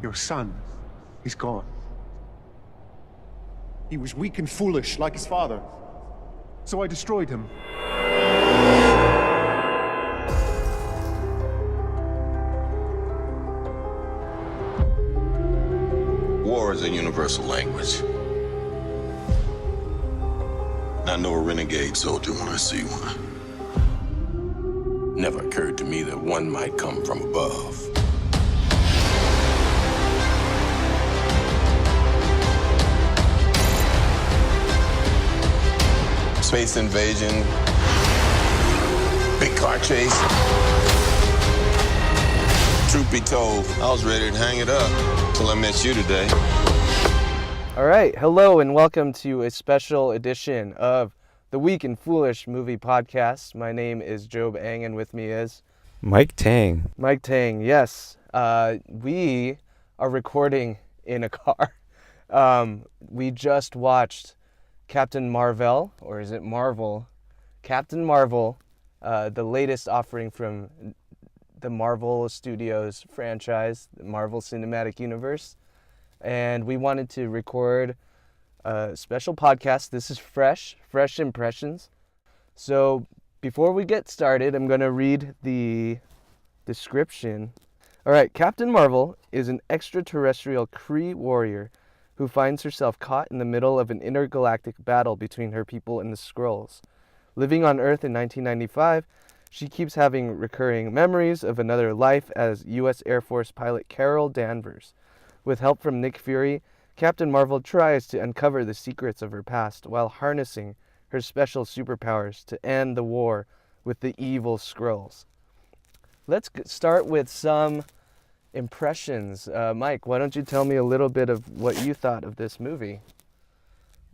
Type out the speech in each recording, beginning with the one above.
Your son, he's gone. He was weak and foolish, like his father. So I destroyed him. War is a universal language. I know a renegade soldier when I see one. Never occurred to me that one might come from above. Space invasion, big car chase. Truth be told, I was ready to hang it up till I met you today. All right, hello and welcome to a special edition of the Weak and Foolish Movie Podcast. My name is Job Ang, and with me is Mike Tang. Mike Tang. Yes, we are recording in a car. We just watched Captain Marvel, or is it Marvel? Captain Marvel, the latest offering from the Marvel Studios franchise, the Marvel Cinematic Universe. And we wanted to record a special podcast. This is fresh impressions. So before we get started, I'm going to read the description. All right, Captain Marvel is an extraterrestrial Kree warrior who finds herself caught in the middle of an intergalactic battle between her people and the Skrulls. Living on Earth in 1995, she keeps having recurring memories of another life as U.S. Air Force pilot Carol Danvers. With help from Nick Fury, Captain Marvel tries to uncover the secrets of her past while harnessing her special superpowers to end the war with the evil Skrulls. Let's start with some impressions. Mike, why don't you tell me a little bit of what you thought of this movie?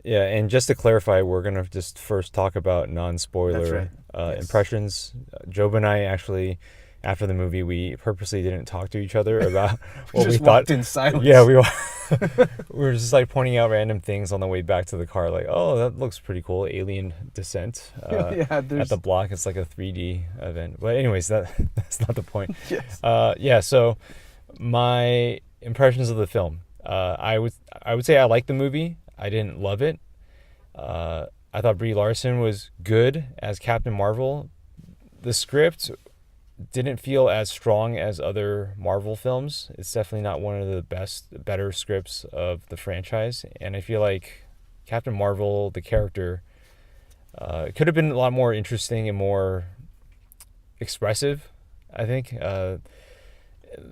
Yeah, and just to clarify, we're going to just first talk about non-spoiler Yes. impressions. Job and I actually, after the movie, we purposely didn't talk to each other about what we Just thought. walked in silence. Yeah, we were just like pointing out random things on the way back to the car, like, oh, that looks pretty cool, Alien Descent at the block. It's like a 3D event. But anyways, that's not the point. Yes. So my impressions of the film. I would say I liked the movie. I didn't love it. I thought Brie Larson was good as Captain Marvel. The script didn't feel as strong as other Marvel films. It's definitely not one of the better scripts of the franchise. And I feel like Captain Marvel, the character, could have been a lot more interesting and more expressive, I think.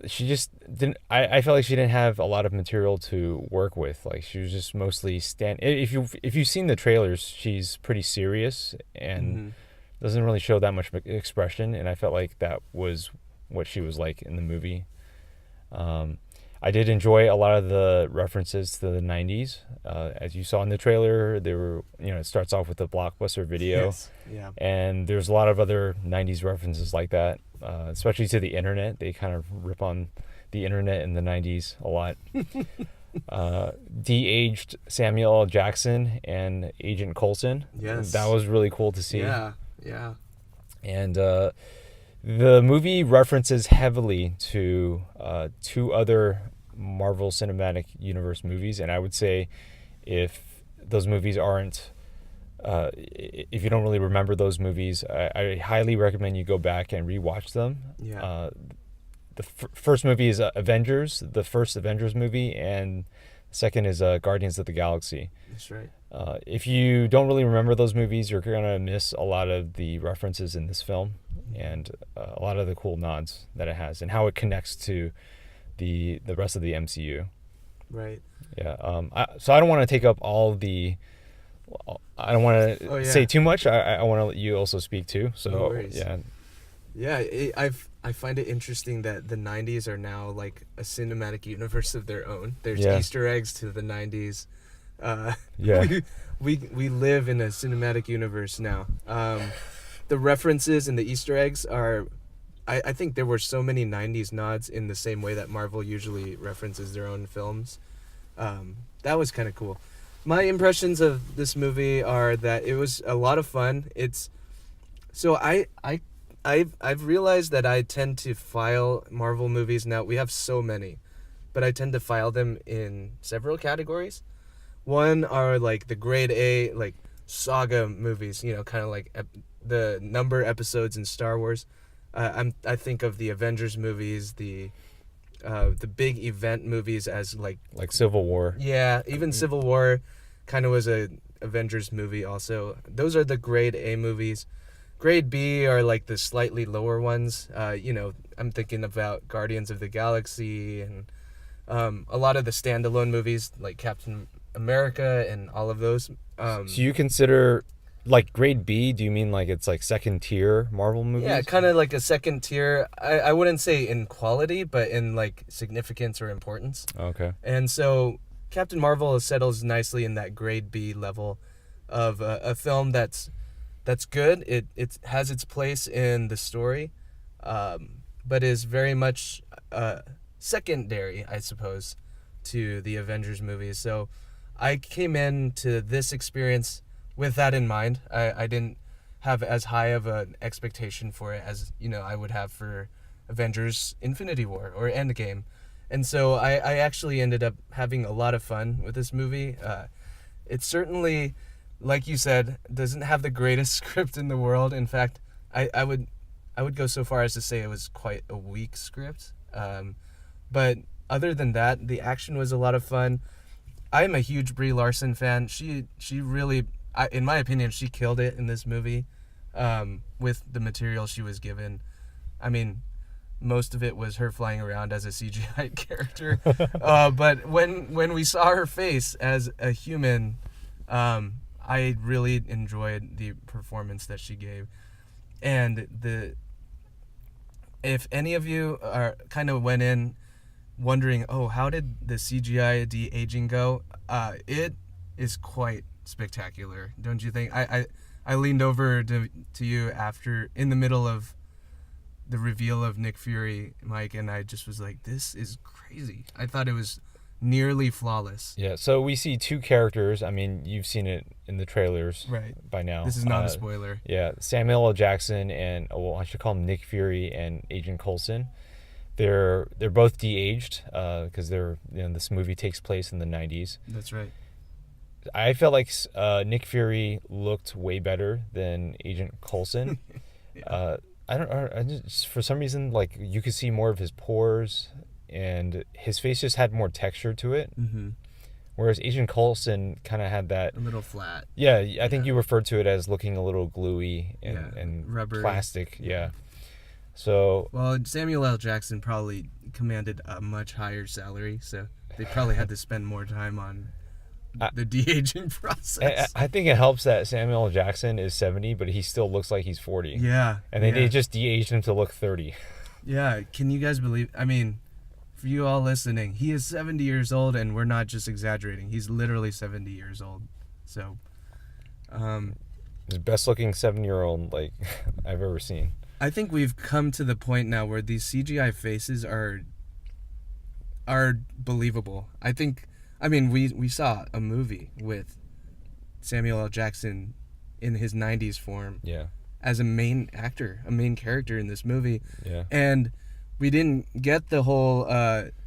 She just didn't. I felt like she didn't have a lot of material to work with. Like, she was just mostly If you've seen the trailers, she's pretty serious and doesn't really show that much expression. And I felt like that was what she was like in the movie. I did enjoy a lot of the references to the '90s. As you saw in the trailer, they were, it starts off with a Blockbuster video. Yes. Yeah. And there's a lot of other '90s references like that. Especially to the internet. They kind of rip on the internet in the 90s a lot. De-aged Samuel L. Jackson and Agent Coulson. Yes. That was really cool to see. Yeah. And the movie references heavily to two other Marvel Cinematic Universe movies. And I would say if those movies aren't if you don't really remember those movies, I highly recommend you go back and rewatch them. Yeah. The first movie is Avengers, the first Avengers movie, and the second is Guardians of the Galaxy. That's right. If you don't really remember those movies, you're going to miss a lot of the references in this film and a lot of the cool nods that it has and how it connects to the rest of the MCU. Right. Yeah. So I don't want to take up all the... I don't want to say too much. I want to let you also speak too. So no worries. Yeah. I find it interesting that the 90s are now like a cinematic universe of their own. There's Yeah. Easter eggs to the 90s. Yeah. We live in a cinematic universe now. The references and the Easter eggs are... I think there were so many 90s nods in the same way that Marvel usually references their own films. That was kind of cool. My impressions of this movie are that it was a lot of fun. I've realized that I tend to file Marvel movies now. We have so many but I tend to file them in several categories. One are like the grade A, like saga movies, you know, kind of like the number episodes in Star Wars. I think of the Avengers movies, the big event movies as like Civil War. yeah, even Civil War kind of was a Avengers movie also. Those are the grade A movies. Grade B are like the slightly lower ones. You know, I'm thinking about Guardians of the Galaxy and a lot of the standalone movies like Captain America and all of those. So you consider like grade B? Do you mean like it's like second tier Marvel movies? Yeah, kind of like a second tier. I wouldn't say in quality, but in like significance or importance. Okay. And so Captain Marvel settles nicely in that grade B level of a film that's good. It has its place in the story, but is very much secondary, I suppose, to the Avengers movies. So I came into this experience with that in mind. I didn't have as high of an expectation for it as, you know, I would have for Avengers Infinity War or Endgame. And so I actually ended up having a lot of fun with this movie. It certainly, like you said, doesn't have the greatest script in the world. In fact, I would go so far as to say it was quite a weak script. But other than that, the action was a lot of fun. I am a huge Brie Larson fan. She really, in my opinion, she killed it in this movie with the material she was given. I mean, most of it was her flying around as a CGI character. But when we saw her face as a human, I really enjoyed the performance that she gave. And if any of you are kind of went in wondering, oh, how did the CGI de-aging go? It is quite spectacular, don't you think? I leaned over to you after, in the middle of the reveal of Nick Fury, Mike, and I just was like, this is crazy. I thought it was nearly flawless. Yeah, so we see two characters. I mean, you've seen it in the trailers Right. by now. This is not a spoiler. Yeah, Samuel L. Jackson and, well, I should call him Nick Fury and Agent Coulson. They're both de-aged because this movie takes place in the 90s. That's right. I felt like Nick Fury looked way better than Agent Coulson. Yeah. I just, for some reason, like, you could see more of his pores, and his face just had more texture to it. Mm-hmm. Whereas Agent Coulson kind of had that. A little flat. Yeah, I think you referred to it as looking a little gluey and rubbery. plastic. Yeah. So. Well, Samuel L. Jackson probably commanded a much higher salary, so they probably had to spend more time on the de-aging process. I think it helps that Samuel L. Jackson is 70, but he still looks like he's 40. Yeah. And they just de-aged him to look 30. Yeah. Can you guys believe? I mean, for you all listening, he is 70 years old, and we're not just exaggerating. He's literally 70 years old. So, He's the best looking 7-year-old like I've ever seen. I think we've come to the point now where these CGI faces are believable. I mean, we saw a movie with Samuel L. Jackson in his 90s form. Yeah. As a main actor, a main character in this movie. Yeah. And we didn't get the whole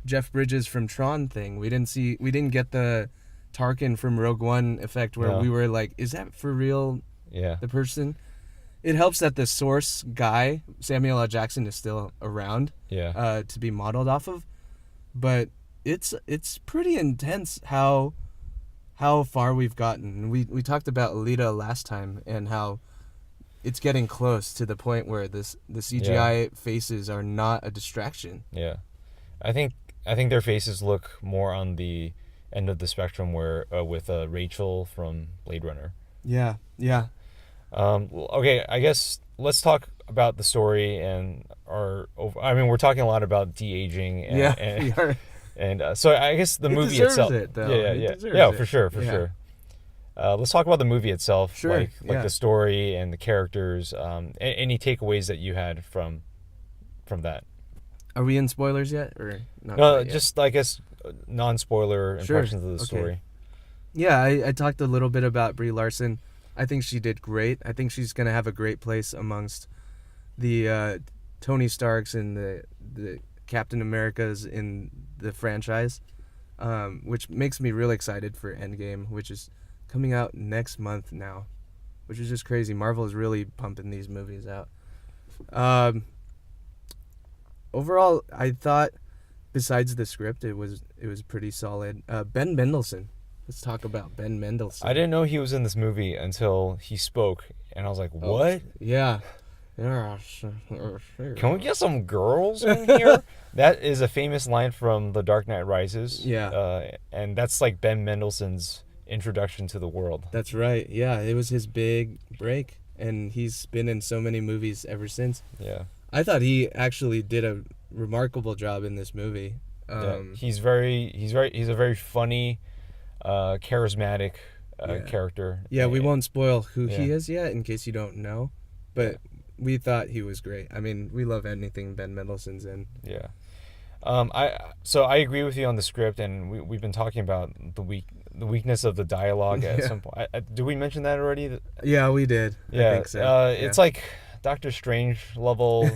Jeff Bridges from Tron thing. We didn't get the Tarkin from Rogue One effect where we were like, is that for real? Yeah. The person? It helps that the source guy, Samuel L. Jackson, is still around. Yeah. To be modeled off of. But it's pretty intense how far we've gotten. We talked about Alita last time and how it's getting close to the point where the CGI faces are not a distraction. Yeah. I think their faces look more on the end of the spectrum where with Rachel from Blade Runner. Yeah. Yeah. Okay, I guess let's talk about the story and we're talking a lot about de-aging and we are. And so I guess the movie itself. It, though. Yeah, for sure. Let's talk about the movie itself. Sure. Like the story and the characters. Any takeaways that you had from that? Are we in spoilers yet, or not? No, just I guess non-spoiler impressions of the story. Yeah, I talked a little bit about Brie Larson. I think she did great. I think she's gonna have a great place amongst the Tony Starks and the Captain Americas in the franchise, which makes me real excited for Endgame, which is coming out next month now, which is just crazy. Marvel is really pumping these movies out. Overall, I thought, besides the script, it was pretty solid. Ben Mendelsohn. Let's talk about Ben Mendelsohn. I didn't know he was in this movie until he spoke, and I was like, what? Yeah. Can we get some girls in here? That is a famous line from The Dark Knight Rises. Yeah. And that's like Ben Mendelsohn's introduction to the world. That's right. Yeah, it was his big break, and he's been in so many movies ever since. Yeah. I thought he actually did a remarkable job in this movie. Yeah. He's a very funny, charismatic character. Yeah, we won't spoil who he Yeah. is yet in case you don't know, but we thought he was great. I mean, we love anything Ben Mendelsohn's in. Yeah. I agree with you on the script, and we've been talking about the weakness of the dialogue at some point. Did we mention that already? Yeah, we did. Yeah. I think so. It's like Doctor Strange level,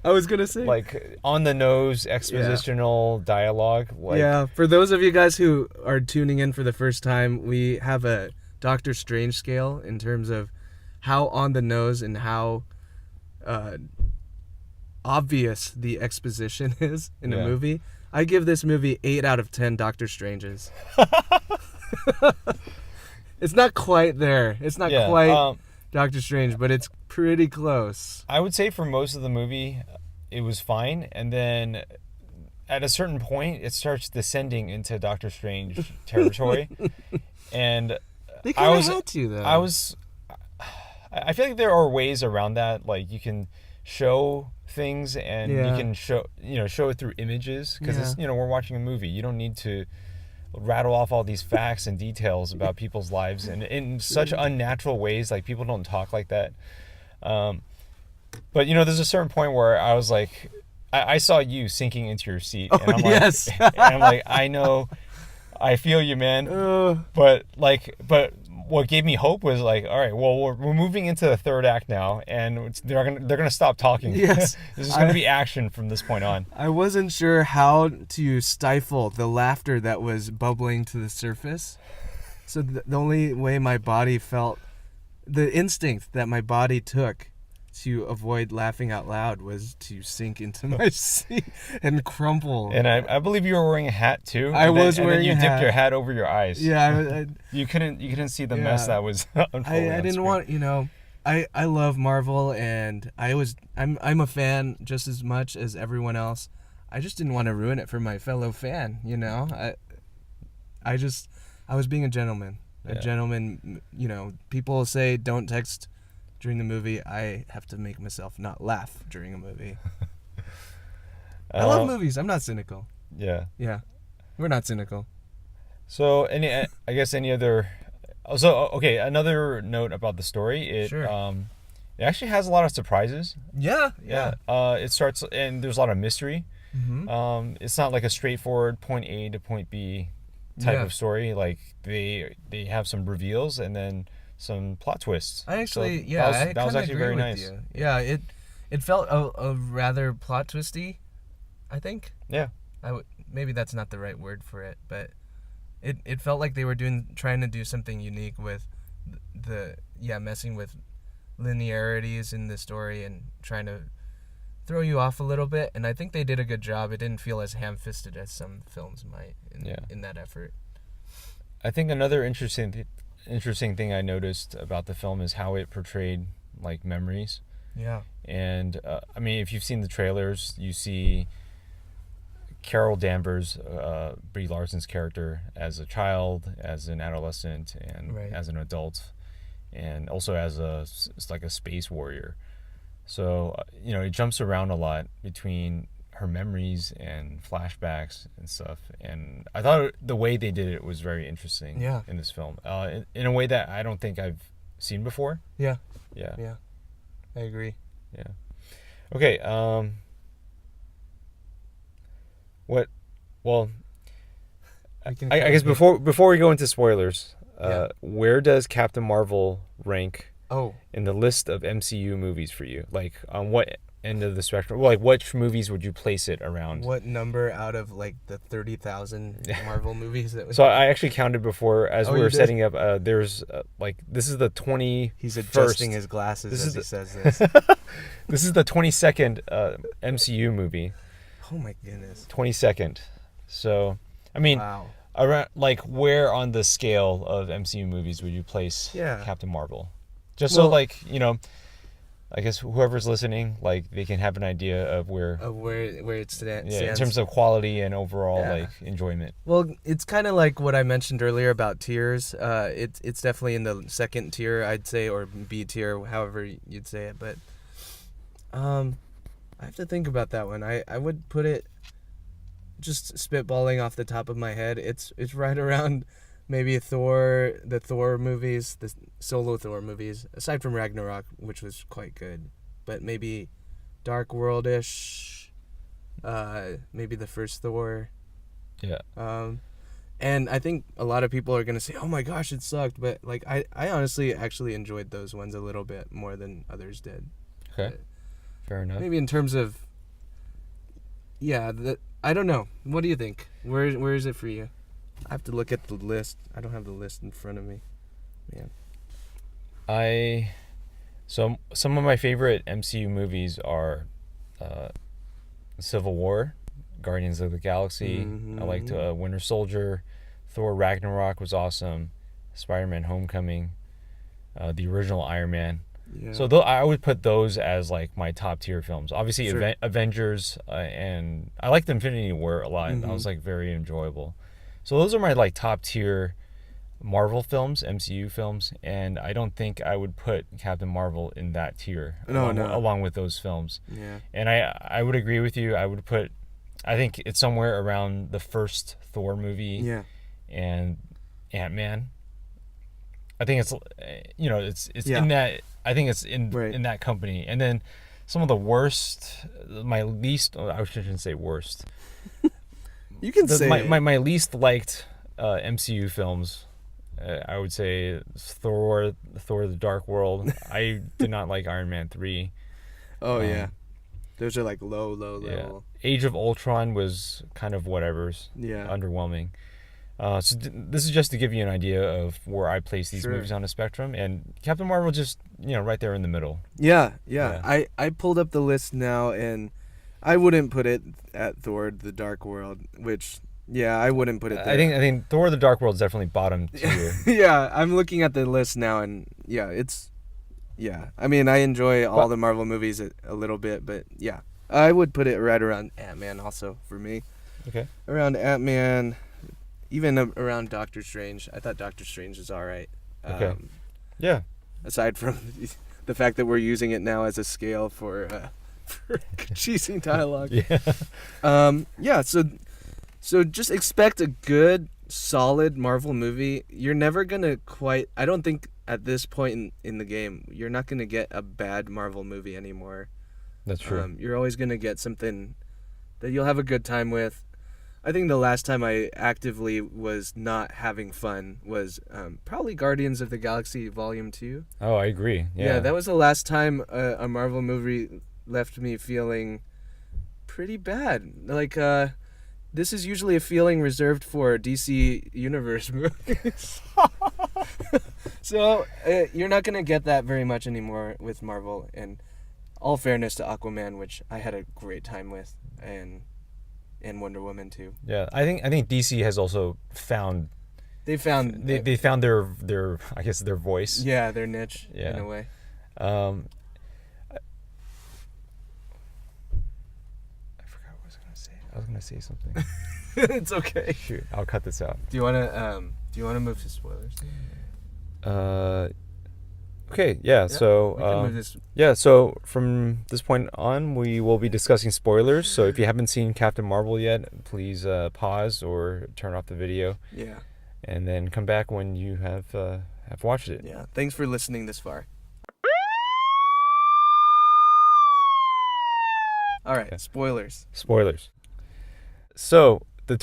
I was gonna say, like on the nose expositional dialogue. Like, yeah, for those of you guys who are tuning in for the first time, we have a Doctor Strange scale in terms of how on the nose and how obvious the exposition is in a movie. I give this movie 8 out of 10 Doctor Stranges. It's not quite there. It's not quite Doctor Strange, but it's pretty close. I would say for most of the movie, it was fine, and then at a certain point, it starts descending into Doctor Strange territory, and They kind of had to, though. I feel like there are ways around that. Like, you can show things, and you can show it through images, because it's we're watching a movie. You don't need to rattle off all these facts and details about people's lives and in such unnatural ways. Like, people don't talk like that. But there's a certain point where I was like, I saw you sinking into your seat, and I'm yes. like, and I'm like, I know, I feel you, man. But what gave me hope was like, all right, well, we're moving into the third act now, and they're gonna stop talking. Yes. This is gonna be action from this point on. I wasn't sure how to stifle the laughter that was bubbling to the surface. So the only way my body felt, the instinct that my body took to avoid laughing out loud was to sink into my seat and crumple. And I believe you were wearing a hat too. I was wearing a hat. And then you dipped your hat over your eyes. Yeah. You couldn't see the mess that was unfolding. I didn't want, I love Marvel, and I'm a fan just as much as everyone else. I just didn't want to ruin it for my fellow fan, I was being a gentleman. A gentleman, people say don't text during the movie. I have to make myself not laugh during a movie. I love movies. I'm not cynical. Yeah. Yeah. We're not cynical. So, I guess any other... So, okay, another note about the story. It actually has a lot of surprises. Yeah. It starts, and there's a lot of mystery. Mm-hmm. It's not like a straightforward point A to point B type of story. Like, they have some reveals and then some plot twists. I actually, that was actually very nice. You. Yeah, it felt a rather plot twisty, I think. Yeah. Maybe that's not the right word for it, but it felt like they were trying to do something unique with messing with linearities in the story and trying to throw you off a little bit, and I think they did a good job. It didn't feel as ham-fisted as some films might in that effort. I think another interesting thing I noticed about the film is how it portrayed like memories. Yeah. And if you've seen the trailers, you see Carol Danvers, Brie Larson's character, as a child, as an adolescent, and as an adult, and also as a space warrior. So it jumps around a lot between her memories and flashbacks and stuff, and I thought the way they did it was very interesting in this film, in a way that I don't think I've seen before. Yeah I agree. Okay. I guess before we go into spoilers, where does Captain Marvel rank in the list of MCU movies for you? Like, on what end of the spectrum? Like, which movies would you place it around? What number out of like the 30,000 Marvel movies that? So I actually counted before as Oh, we you were did? setting up. There's like this is the 20. He's adjusting his glasses This as is he the- says this. This is the 22nd MCU movie. Oh my goodness! 22nd. So I mean, Wow. around like where on the scale of MCU movies would you place Yeah. Captain Marvel? Just so Well- like I guess whoever's listening, like they can have an idea of where. Of where it stands. Yeah, in terms of quality and overall Yeah. like enjoyment. Well, it's kind of like what I mentioned earlier about tiers. It's definitely in the second tier, I'd say, or B tier, however you'd say it. But I have to think about that one. I would put it, just spitballing off the top of my head, it's right around maybe the Thor movies, the solo Thor movies, aside from Ragnarok, which was quite good. But maybe Dark World-ish, maybe the first Thor. Yeah. And I think a lot of people are gonna say, "Oh my gosh, it sucked," but like I honestly actually enjoyed those ones a little bit more than others did. Okay. Fair enough. Maybe in terms of, yeah, I don't know. What do you think? Where is it for you? I have to look at the list. I don't have the list in front of me. Man. So some of my favorite MCU movies are Civil War, Guardians of the Galaxy. I liked Winter Soldier, Thor Ragnarok was awesome, Spider-Man Homecoming, the original Iron Man. Yeah. So I would put those as like my top tier films. Obviously, Sure. Avengers, and I liked Infinity War a lot. That was like very enjoyable. So those are my like top tier Marvel films, MCU films, and I don't think I would put Captain Marvel in that tier along with those films. Yeah. And I would agree with you. I think it's somewhere around the first Thor movie Yeah. and Ant-Man. I think it's it's Yeah. in that. I think it's in Right. in that company. And then some of the worst, my least. I shouldn't say worst. You can say My least liked MCU films. I would say Thor: The Dark World. I did not like Iron Man 3. Oh yeah. Those are like low level. Age of Ultron was kind of whatever's. Yeah. Underwhelming. So this is just to give you an idea of where I place these Sure. movies on the spectrum, and Captain Marvel just right there in the middle. Yeah. Yeah. I pulled up the list now, and I wouldn't put it at Thor: The Dark World, which I wouldn't put it there. I think Thor: The Dark World is definitely bottom tier. Yeah, I'm looking at the list now, and I mean, I enjoy all the Marvel movies a little bit, but yeah, I would put it right around Ant-Man also for me. Okay. Around Ant-Man, even around Doctor Strange. I thought Doctor Strange is all right. Okay. Yeah. Aside from the fact that we're using it now as a scale for cheesing dialogue. Yeah. So just expect a good, solid Marvel movie. You're never gonna I don't think at this point in the game, you're not gonna get a bad Marvel movie anymore. That's true. You're always gonna get something that you'll have a good time with. I think the last time I actively was not having fun was probably Guardians of the Galaxy Volume 2. Oh, I agree. Yeah. That was the last time a Marvel movie left me feeling pretty bad. Like, this is usually a feeling reserved for DC Universe movies. So, you're not going to get that very much anymore with Marvel. And all fairness to Aquaman, which I had a great time with, and Wonder Woman too. Yeah. I think DC has also found They found they found their I guess their voice. yeah, their niche Yeah. in a way. I forgot what I was gonna say. I was gonna say something. It's okay. Shoot, I'll cut this out. Do you wanna move to spoilers? Okay, yeah, so we can move this. yeah, so from this point on, we will be discussing spoilers. So if you haven't seen Captain Marvel yet, please pause or turn off the video, Yeah. and then come back when you have watched it. Yeah. Thanks for listening this far. All right, Okay. spoilers. Spoilers. So the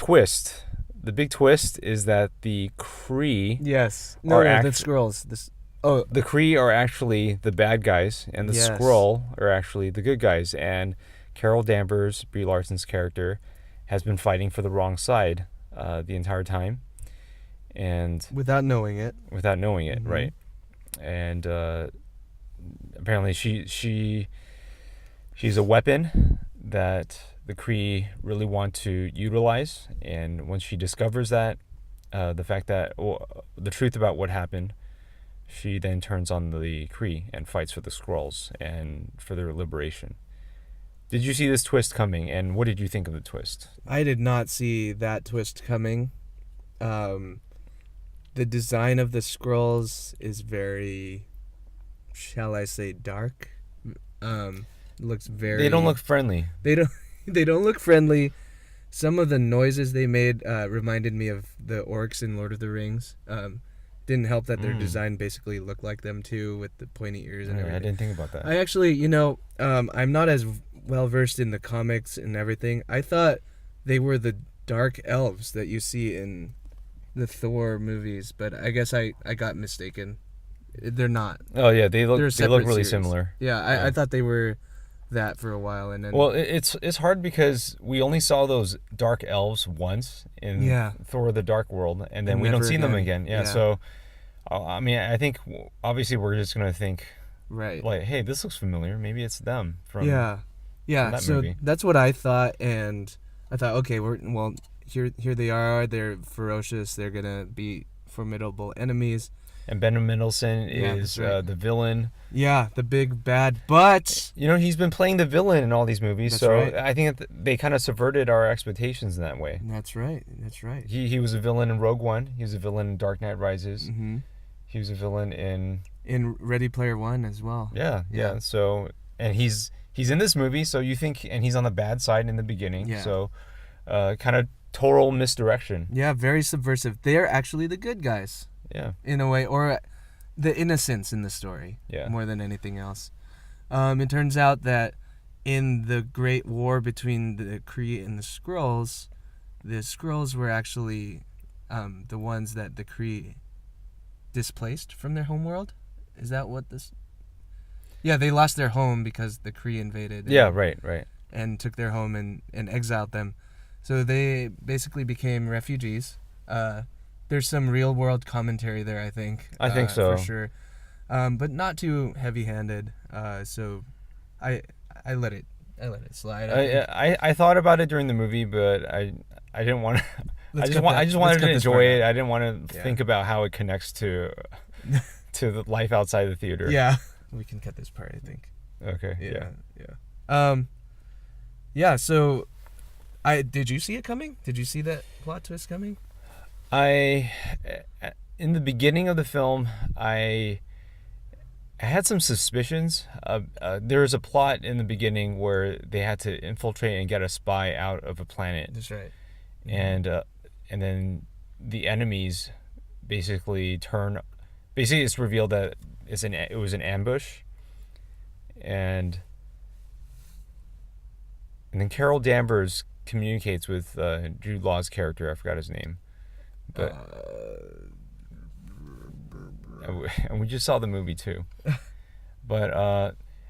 big twist is that the Kree Yes. Or No, the act- scrolls. Oh, the Kree are actually the bad guys, and the Yes. Skrull are actually the good guys. And Carol Danvers, Brie Larson's character, has been fighting for the wrong side the entire time, and without knowing it. without knowing it, Mhm. right? And apparently, she's a weapon that the Kree really want to utilize. And once she discovers that, the truth about what happened, she then turns on the Kree and fights for the Skrulls and for their liberation. Did you see this twist coming, and what did you think of the twist? I did not see that twist coming. The design of the scrolls is very, shall I say, dark. Looks very. They don't look friendly. They don't. They don't look friendly. Some of the noises they made reminded me of the orcs in Lord of the Rings. Didn't help that their design basically looked like them too, with the pointy ears and I everything. didn't think about that. I actually, I'm not as well versed in the comics and everything. I thought they were the dark elves that you see in the Thor movies, but I guess I got mistaken. They're not. Oh yeah, they They're a look separate really series. similar. Yeah, I thought they were that for a while, and then Well, it's hard because we only saw those dark elves once in Yeah. Thor: The Dark World, and then And we don't never see them again. again. Yeah, Yeah. so I mean, I think obviously we're just gonna think right. like, hey, this looks familiar. Maybe it's them from Yeah, that so movie. that's what I thought, and I thought, okay, here they are. They're ferocious. They're gonna be formidable enemies. And Ben Mendelsohn Yeah, is that's right. the villain. Yeah, the big bad, but You know, he's been playing the villain in all these movies, That's so right. I think that they kind of subverted our expectations in that way. that's right. That's right. He was a villain in Rogue One. He was a villain in Dark Knight Rises. Hmm. He was a villain in In Ready Player One as well. yeah. So and he's in this movie, so you think, and he's on the bad side in the beginning. Yeah. So kind of total misdirection. Yeah, very subversive. They're actually the good guys Yeah. in a way, or the innocents in the story. Yeah. More than anything else. It turns out that in the Great War between the Kree and the Skrulls were actually the ones that the Kree displaced from their homeworld. Is that what this? Yeah, they lost their home because the Kree invaded. Yeah. Right. And took their home and exiled them. So they basically became refugees. There's some real world commentary there, I think. I think so. For sure. But not too heavy handed. So I let it slide. I thought about it during the movie, but I didn't want to. I just wanted let's to cut this enjoy part it. out. I didn't want to think about how it connects to the life outside the theater. Yeah. We can cut this part, I think. Okay. Yeah. Yeah, so did you see it coming? Did you see that plot twist coming? In the beginning of the film, I had some suspicions. There was a plot in the beginning where they had to infiltrate and get a spy out of a planet, That's right. and then the enemies basically turn. Basically, it's revealed that it was an ambush, and then Carol Danvers communicates with Jude Law's character. I forgot his name, but and we just saw the movie too. But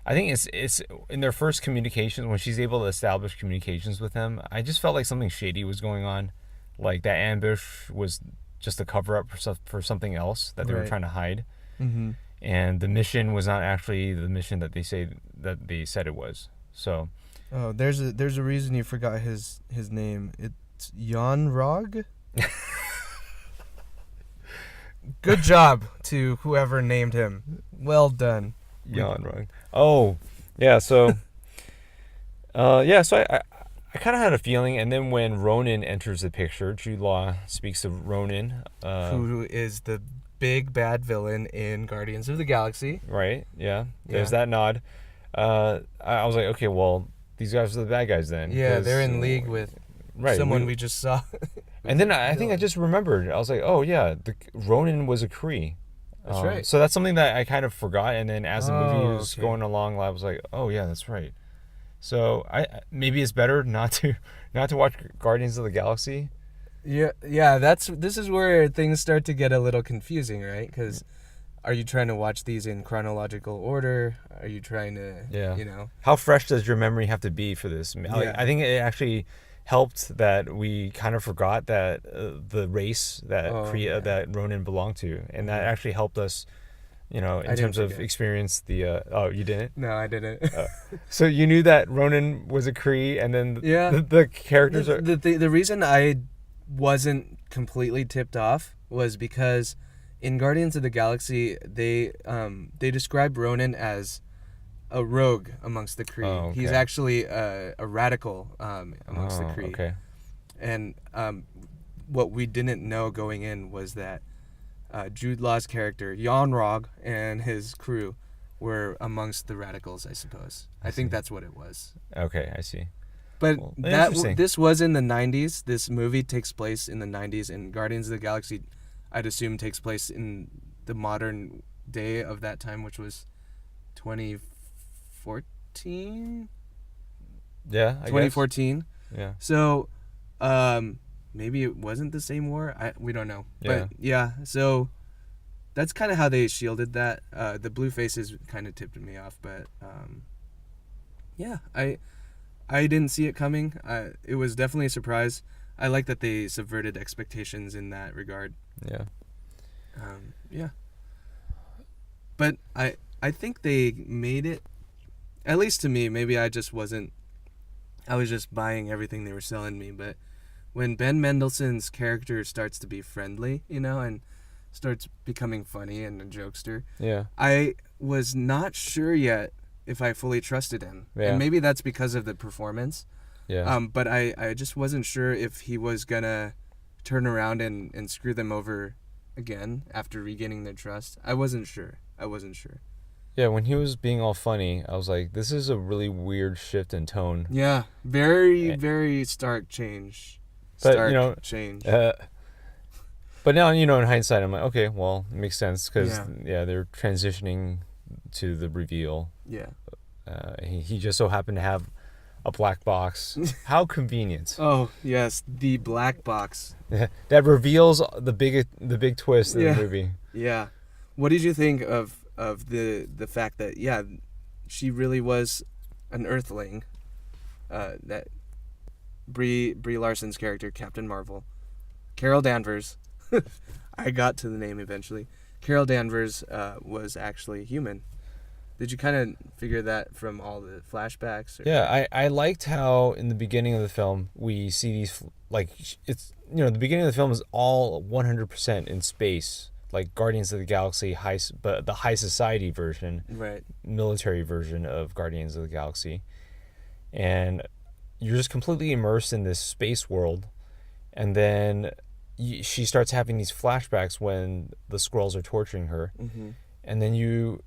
I think it's in their first communications, when she's able to establish communications with him. I just felt like something shady was going on, like that ambush was just a cover up for something else that they were Right. trying to hide, Mm-hmm. and the mission was not actually the mission that they said it was. So Oh, there's a reason you forgot his name. It's Jan Rog. Good job to whoever named him. Well done. Jan wrong. Oh, yeah. So, So I kind of had a feeling, and then when Ronan enters the picture, Jude Law speaks to Ronan. Who is the big bad villain in Guardians of the Galaxy? Right? Yeah. There's Yeah. that nod. I was like, okay, well, these guys are the bad guys then. Yeah, 'cause- they're in league with right, someone we just saw. And then I think I just remembered. I was like, oh yeah, Ronan was a Kree. That's right. So that's something that I kind of forgot. And then as the movie Oh, was okay. going along, I was like, oh yeah, that's right. So maybe it's better not to watch Guardians of the Galaxy. Yeah. This is where things start to get a little confusing, right? Because are you trying to watch these in chronological order? Are you trying to, Yeah. you know? How fresh does your memory have to be for this? Yeah. I think it actually helped that we kind of forgot that the race that yeah. that Ronan belonged to, and that actually helped us, in didn't terms of forget. experience the. Oh, you didn't? No, I didn't. So you knew that Ronan was a Kree, and then Yeah. the characters are. The reason I wasn't completely tipped off was because in Guardians of the Galaxy they described Ronan as a rogue amongst the Kree. Oh, okay. He's actually a radical amongst the Kree. Okay. And what we didn't know going in was that Jude Law's character Yon-Rogg and his crew were amongst the radicals, I suppose. I think that's what it was. Okay, I see. But Well, interesting. this was in the 90s. This movie takes place in the 90s, and Guardians of the Galaxy, I'd assume, takes place in the modern day of that time, which was 2014? Yeah, I guess. 2014. Yeah. So, maybe it wasn't the same war. We don't know. Yeah. But yeah, so that's kind of how they shielded that. The blue faces kind of tipped me off, but yeah, I didn't see it coming. It was definitely a surprise. I like that they subverted expectations in that regard. Yeah. Yeah. But I think they made it, at least to me. Maybe I was just buying everything they were selling me. But when Ben Mendelsohn's character starts to be friendly, and starts becoming funny and a jokester, Yeah. I was not sure yet if I fully trusted him. Yeah. And maybe that's because of the performance. Yeah. But I just wasn't sure if he was gonna turn around and screw them over again after regaining their trust. I wasn't sure. Yeah, when he was being all funny, I was like, this is a really weird shift in tone. Yeah, very, very stark change. But, Change. But now, in hindsight, I'm like, okay, well, it makes sense because, Yeah. they're transitioning to the reveal. Yeah. He just so happened to have a black box. How convenient. Oh, yes, the black box. That reveals the big twist in Yeah. the movie. Yeah. What did you think of the fact that, yeah, she really was an Earthling? That Brie Larson's character, Captain Marvel, Carol Danvers, I got to the name eventually. Carol Danvers was actually human. Did you kind of figure that from all the flashbacks? Or? Yeah, I liked how in the beginning of the film we see these, like, it's, the beginning of the film is all 100% in space, like Guardians of the Galaxy but the high society version, Right. military version of Guardians of the Galaxy, and you're just completely immersed in this space world, and then she starts having these flashbacks when the Skrulls are torturing her, Mm-hmm. and then you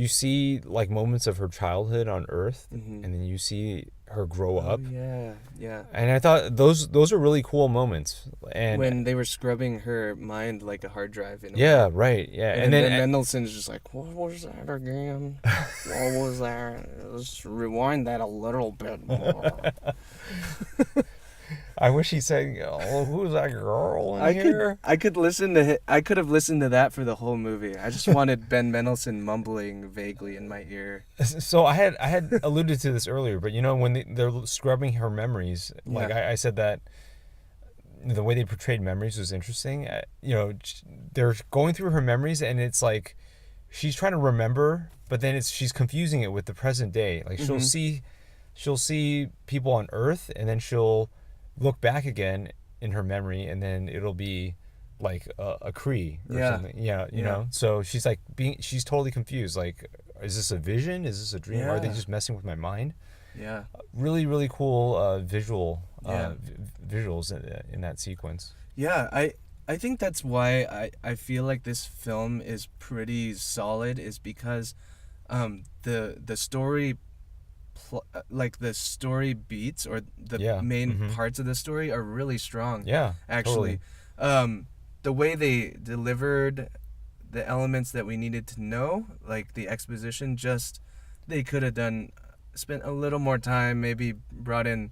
see like moments of her childhood on Earth, Mm-hmm. and then you see her grow up, Yeah, yeah. and I thought those are really cool moments, and When they were scrubbing her mind like a hard drive. In a way. yeah, right, yeah, And then Mendelsohn's just like, what was that again? What was that? Let's rewind that a little bit more. I wish he said, "Oh, who's that girl in here?" I could have listened to that for the whole movie. I just wanted Ben Mendelsohn mumbling vaguely in my ear. So I had alluded to this earlier, but when they're scrubbing her memories, like Yeah. I said that the way they portrayed memories was interesting. They're going through her memories, and it's like she's trying to remember, but then she's confusing it with the present day. Like she'll see people on Earth, and then she'll look back again in her memory, and then it'll be like a Kree or something. Yeah, you know. So she's like she's totally confused. Like, is this a vision? Is this a dream? Are they Yeah. just messing with my mind? Yeah. Really, really cool visuals in that sequence. Yeah, I think that's why I feel like this film is pretty solid, is because the story like the story beats or the main parts of the story are really strong. Yeah, actually. totally. The way they delivered the elements that we needed to know, like the exposition, they could have spent a little more time, maybe brought in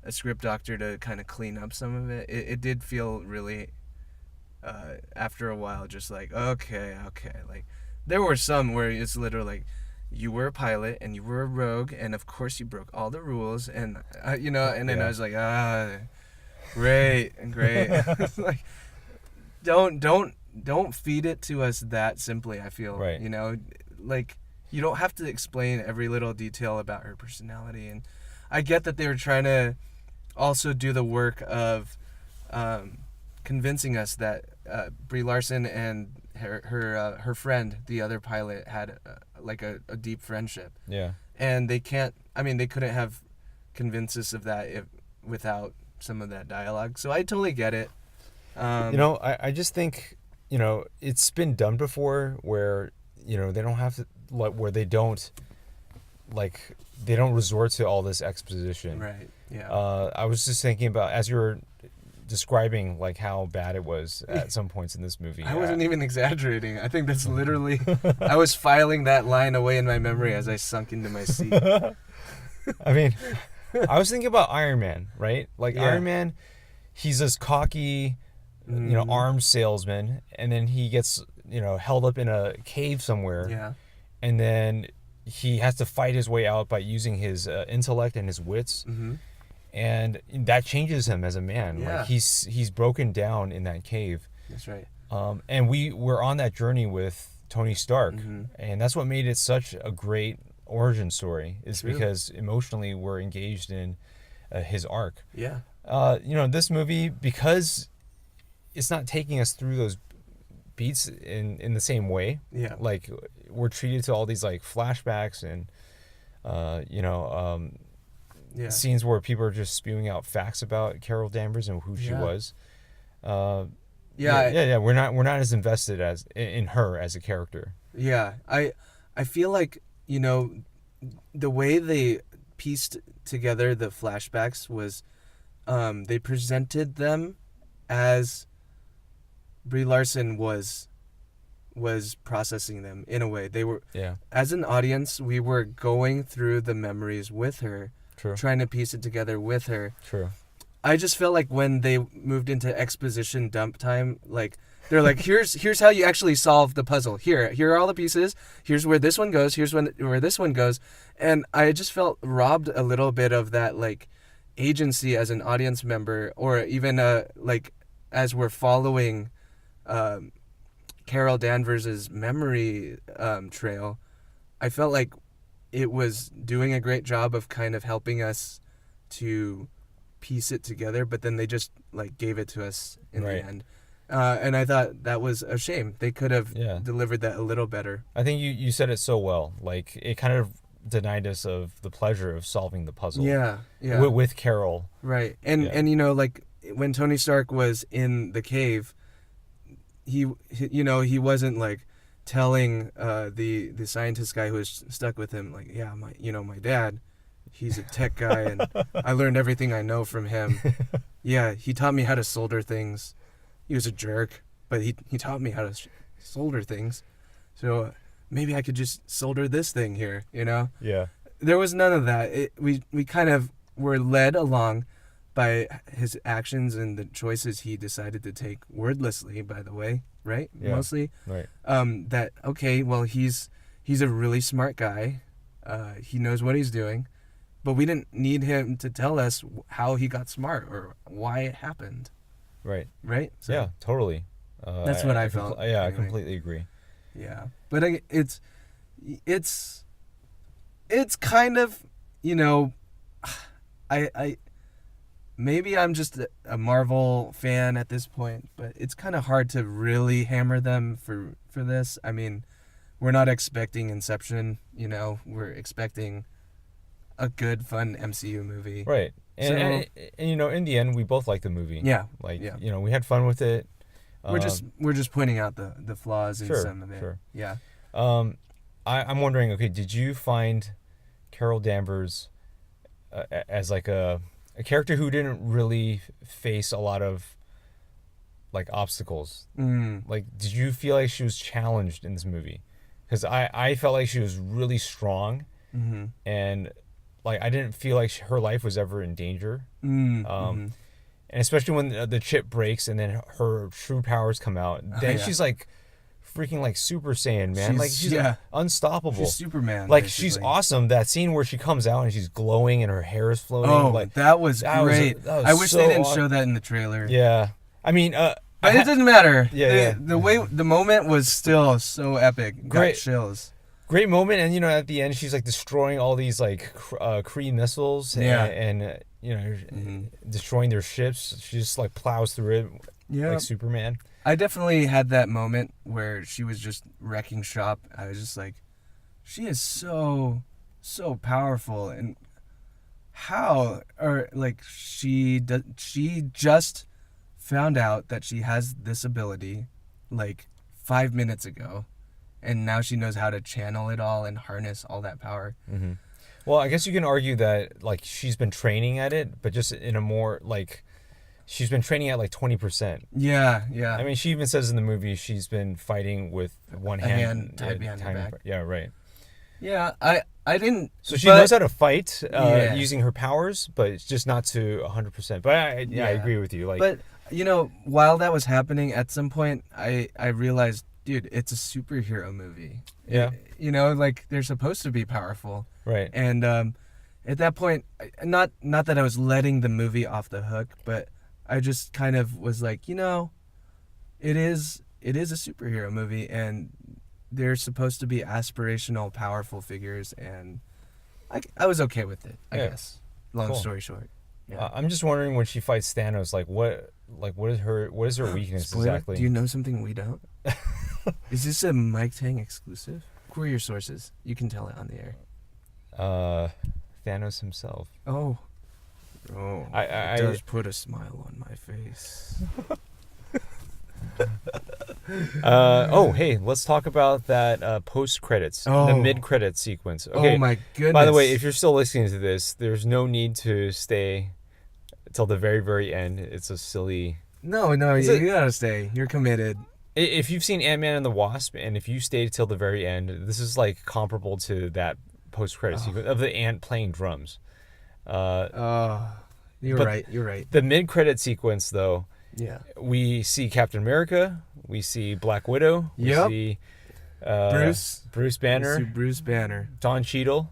a script doctor to kind of clean up some of it. It did feel really after a while, just like, okay. Like, there were some where it's literally like, you were a pilot and you were a rogue, and of course you broke all the rules, and and then I was like, great. Like, don't feed it to us that simply. I feel, right. Like, you don't have to explain every little detail about her personality. And I get that they were trying to also do the work of convincing us that Brie Larson and her friend, the other pilot, had a deep friendship. Yeah. And they couldn't have convinced us of that without some of that dialogue. So I totally get it. I just think, it's been done before where, they don't have to, where they don't resort to all this exposition. Right. Yeah. I was just thinking about, as you were describing like how bad it was at some points in this movie. I wasn't even exaggerating. I think that's literally, I was filing that line away in my memory as I sunk into my seat. I mean, I was thinking about Iron Man, right? Like, Yeah. Iron Man, he's this cocky, arms salesman, and then he gets, held up in a cave somewhere. Yeah. And then he has to fight his way out by using his intellect and his wits. Mm-hmm. And that changes him as a man. Yeah. Like, he's broken down in that cave. That's right. And we're on that journey with Tony Stark. Mm-hmm. And that's what made it such a great origin story, is True. because emotionally we're engaged in his arc. Yeah. This movie, because it's not taking us through those beats in the same way. Yeah. Like, we're treated to all these like flashbacks and Yeah. scenes where people are just spewing out facts about Carol Danvers and who she Yeah. was. Yeah. We're not as invested as in her as a character. Yeah. I feel like, the way they pieced together the flashbacks was, they presented them as Brie Larson was processing them in a way. They were, Yeah. as an audience, we were going through the memories with her, True. trying to piece it together with her. True. I just felt like when they moved into exposition dump time, like, they're like, here's how you actually solve the puzzle. Here are all the pieces. Here's where this one goes. Here's where this one goes. And I just felt robbed a little bit of that, like, agency as an audience member, or even like, as we're following Carol Danvers' memory trail. I felt like it was doing a great job of kind of helping us to piece it together, but then they just like gave it to us in Right. the end. And I thought that was a shame. They could have Yeah. delivered that a little better. I think you said it so well. Like, it kind of denied us of the pleasure of solving the puzzle. Yeah. With Carol. Right. And Yeah. and like, when Tony Stark was in the cave, he wasn't like telling the scientist guy who was stuck with him, like, yeah, my dad, he's a tech guy, and I learned everything I know from him. Yeah, he taught me how to solder things. He was a jerk, but he taught me how to solder things. So maybe I could just solder this thing here, Yeah. There was none of that. We kind of were led along by his actions and the choices he decided to take, wordlessly, by the way, right? Yeah. Mostly. Right. That, okay, well, he's a really smart guy. He knows what he's doing. But we didn't need him to tell us how he got smart or why it happened. Right. Right? So, Yeah, totally. That's what I felt, I anyway. completely agree. Yeah. But it's kind of, I maybe I'm just a Marvel fan at this point, but it's kind of hard to really hammer them for this. I mean, we're not expecting Inception, we're expecting a good, fun MCU movie. Right. And, So- and in the end, we both liked the movie. Yeah. Like, Yeah. we had fun with it. We're just pointing out the flaws in Sure, some of it. sure. Yeah. I'm wondering, okay, did you find Carol Danvers as like a character who didn't really face a lot of like obstacles? Like, did you feel like she was challenged in this movie? Because I felt like she was really strong, and like I didn't feel like her life was ever in danger. And And especially when the chip breaks and then her true powers come out, then she's like freaking like Super Saiyan, man. She's unstoppable. She's Superman. Like she's awesome. That scene where she comes out and she's glowing and her hair is floating. Oh, like that was great. I wish they didn't awesome. show that in the trailer. Yeah, I mean, but it doesn't matter. Yeah, the moment was still so epic. Great. Got chills. Great moment, and at the end she's like destroying all these like Kree missiles, and destroying their ships. She just like plows through it, like Superman. I definitely had that moment where she was just wrecking shop. I was just like, she is so powerful, and she just found out that she has this ability like 5 minutes ago. And now she knows how to channel it all and harness all that power. Mm-hmm. Well, I guess you can argue that like she's been training at it, but just in a more like she's been training at like 20%. Yeah. I mean, she even says in the movie she's been fighting with one hand tied behind her back. Yeah, right. Yeah, I didn't. So she knows how to fight using her powers, but it's just not to 100%. But I agree with you. Like, but while that was happening, at some point I realized, dude, it's a superhero movie. Yeah. Like they're supposed to be powerful. Right. And at that point, not that I was letting the movie off the hook, but I just kind of was like, it is a superhero movie, and they're supposed to be aspirational, powerful figures, and I was okay with it, I guess. Long story short. Yeah. I'm just wondering when she fights Thanos, what is her weakness exactly? Do you know something we don't? Is this a Mike Tang exclusive? Who are your sources? You can tell it on the air. Thanos himself. Oh, I it does put a smile on my face. Hey, let's talk about that post credits, the mid credits sequence. Okay. Oh my goodness. By the way, if you're still listening to this, there's no need to stay till the very, very end. It's a silly. No, you gotta stay. You're committed. If you've seen Ant-Man and the Wasp, and if you stayed till the very end, this is like comparable to that post-credit sequence of the ant playing drums. You're right. The mid-credit sequence, though, we see Captain America, we see Black Widow, we see Bruce Banner, we see Bruce Banner, Don Cheadle.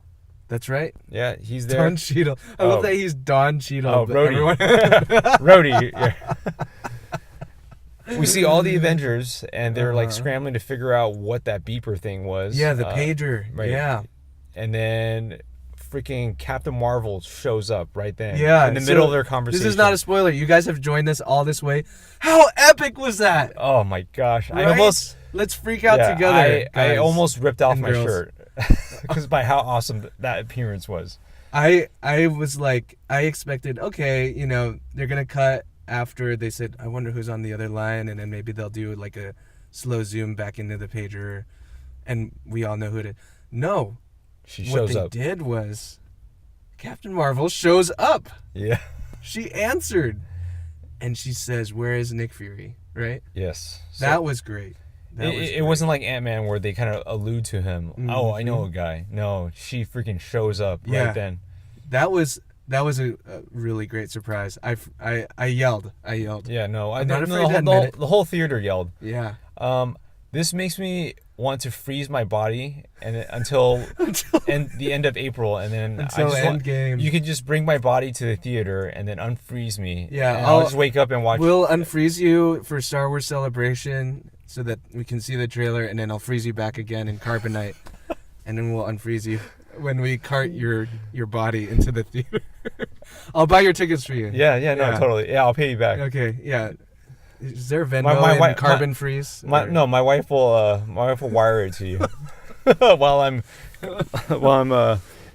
That's right. Yeah, he's there. Don Cheadle. I love that he's Don Cheadle. Oh, Rhodey. Rhodey. Yeah. We see all the Avengers, and they're like scrambling to figure out what that beeper thing was. Yeah, the pager. Right. Yeah. And then freaking Captain Marvel shows up right then. Yeah. In the middle of their conversation. This is not a spoiler. You guys have joined us all this way. How epic was that? Oh my gosh. Right? I almost... Let's freak out together. I almost ripped off my girls. shirt. Because by how awesome that appearance was. I was like, I expected, okay, they're going to cut after they said, I wonder who's on the other line, and then maybe they'll do like a slow zoom back into the pager, and we all know who it is. No. She shows up. What they did was Captain Marvel shows up. Yeah. She answered, and she says, where is Nick Fury, right? Yes. That was great. It wasn't like Ant-Man where they kind of allude to him. Mm-hmm. Oh, I know a guy. No, she freaking shows up right then. That was a really great surprise. I yelled. Yeah, no, I'm not afraid to admit it. The whole theater yelled. Yeah. This makes me want to freeze my body until the end of April, and then until Endgame. You could just bring my body to the theater and then unfreeze me. Yeah, I'll just wake up and watch. We'll unfreeze you for Star Wars Celebration so that we can see the trailer, and then I'll freeze you back again in Carbonite, and then we'll unfreeze you when we cart your body into the theater. I'll buy your tickets for you. Yeah, no, totally. Yeah, I'll pay you back. Okay, yeah. Is there Venmo and carbon freeze? No, my wife will wire it to you while I'm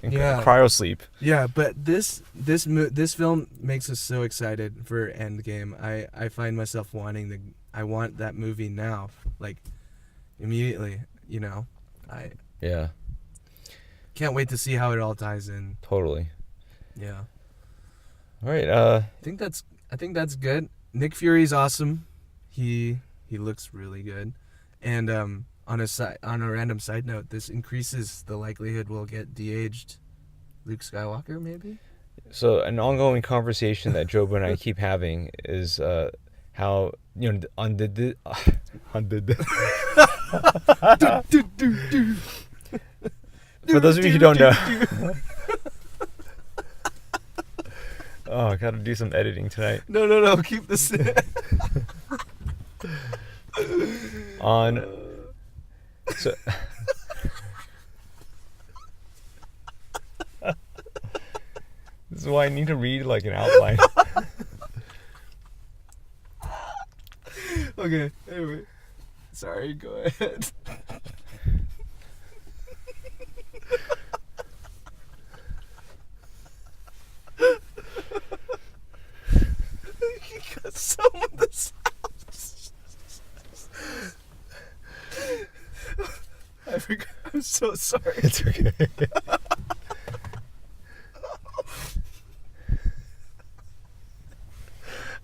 in cryo sleep. Yeah, but this film makes us so excited for Endgame. I find myself I want that movie now, like immediately. I can't wait to see how it all ties in. Totally. Yeah. All right. I think that's good. Nick Fury's awesome. He looks really good. And on a random side note, this increases the likelihood we'll get de-aged Luke Skywalker, maybe? So an ongoing conversation that Job and I keep having is how on the for those of you who don't know. Oh, I gotta do some editing tonight. No. Keep this. On. So. This is why I need to read like an outline. Okay. Anyway, sorry. Go ahead. You got some of this. I forgot. I'm so sorry. It's okay.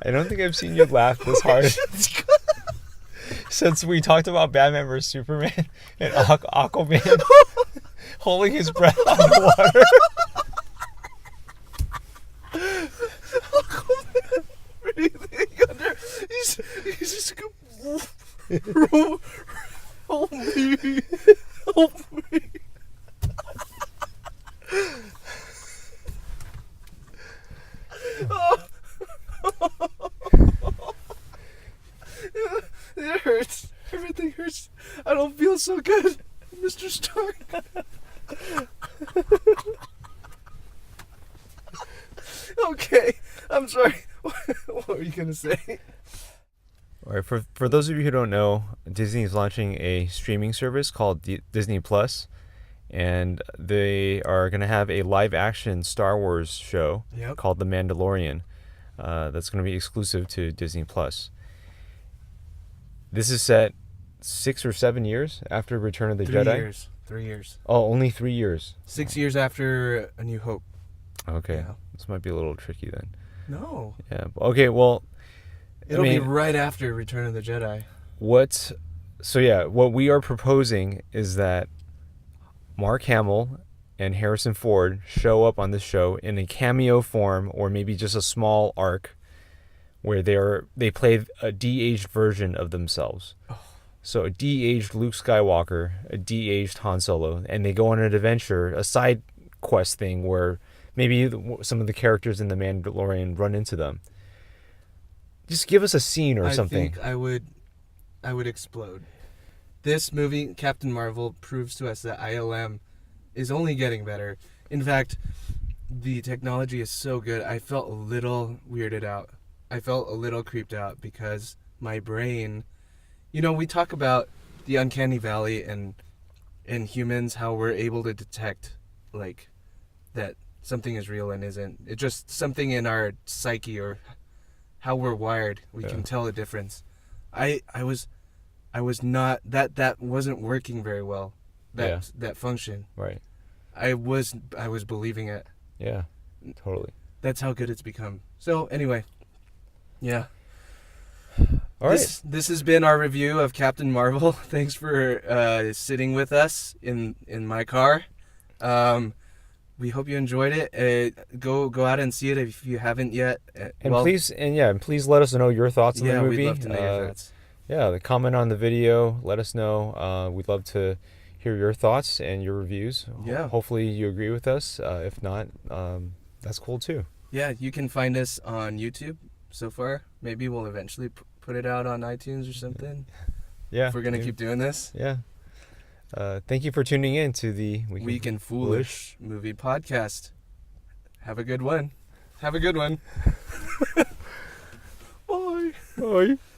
I don't think I've seen you laugh this hard since we talked about Batman vs Superman and Aquaman holding his breath underwater. Aquaman breathing under. He's just go. Help me. Help me. It hurts. Everything hurts. I don't feel so good, Mr. Stark. Okay, I'm sorry. What were you gonna say? All right, for those of you who don't know, Disney is launching a streaming service called Disney Plus, and they are going to have a live-action Star Wars show called The Mandalorian. That's going to be exclusive to Disney Plus. This is set 6 or 7 years after Return of the Jedi. 3 years. Oh, only 3 years. 6 years after A New Hope. Okay, Yeah. This might be a little tricky then. No. Yeah. Okay. Well, It'll be right after Return of the Jedi. What we are proposing is that Mark Hamill and Harrison Ford show up on this show in a cameo form, or maybe just a small arc where they play a de-aged version of themselves. Oh. So a de-aged Luke Skywalker, a de-aged Han Solo, and they go on an adventure, a side quest thing where maybe some of the characters in The Mandalorian run into them. Just give us a scene or something. I think I would explode. This movie, Captain Marvel, proves to us that ILM is only getting better. In fact, the technology is so good, I felt a little weirded out. I felt a little creeped out because my brain... we talk about the uncanny valley and in humans, how we're able to detect, like, that something is real and isn't. It's just something in our psyche or how we're wired. We can tell the difference. I was not... That wasn't working very well. That function. Right. I was believing it. Yeah, totally. That's how good it's become. So anyway, yeah. All right. This has been our review of Captain Marvel. Thanks for sitting with us in my car. We hope you enjoyed it. Go out and see it if you haven't yet. Please let us know your thoughts on the movie. We'd love to know your thoughts. Yeah, comment on the video. Let us know. We'd love to hear your thoughts and your reviews. Yeah. Hopefully you agree with us. If not, that's cool too. Yeah, you can find us on YouTube so far. Maybe we'll eventually put it out on iTunes or something. Yeah. If we're going to keep doing this. Yeah. Thank you for tuning in to the Weekend Foolish Movie Podcast. Have a good one. Bye. Bye.